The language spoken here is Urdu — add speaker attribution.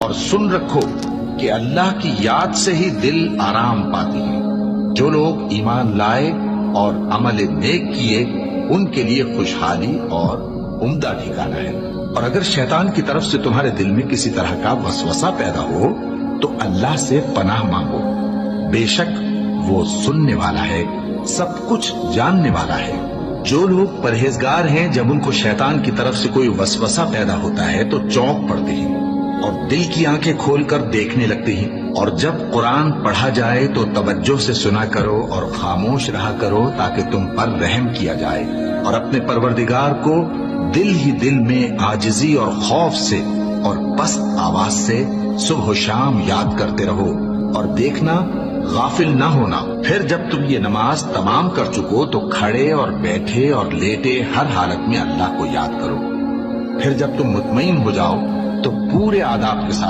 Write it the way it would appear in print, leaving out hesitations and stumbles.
Speaker 1: اور سن رکھو کہ اللہ کی یاد سے ہی دل آرام پاتی ہیں۔ جو لوگ ایمان لائے اور عمل نیک کیے ان کے لیے خوشحالی اور عمدہ ٹھکانہ ہے۔ اور اگر شیطان کی طرف سے تمہارے دل میں کسی طرح کا وسوسہ پیدا ہو تو اللہ سے پناہ مانگو، بے شک وہ سننے والا ہے، سب کچھ جاننے والا ہے۔ جو لوگ پرہیزگار ہیں جب ان کو شیطان کی طرف سے کوئی وسوسہ پیدا ہوتا ہے تو چونک پڑتے ہیں اور دل کی آنکھیں کھول کر دیکھنے لگتے ہیں، اور جب قرآن پڑھا جائے تو توجہ سے سنا کرو اور خاموش رہا کرو تاکہ تم پر رحم کیا جائے، اور اپنے پروردگار کو دل ہی دل میں عاجزی اور خوف سے اور پست آواز سے صبح و شام یاد کرتے رہو، اور دیکھنا غافل نہ ہونا۔ پھر جب تم یہ نماز تمام کر چکو تو کھڑے اور بیٹھے اور لیٹے ہر حالت میں اللہ کو یاد کرو۔ پھر جب تم مطمئن ہو جاؤ تو پورے آداب کے ساتھ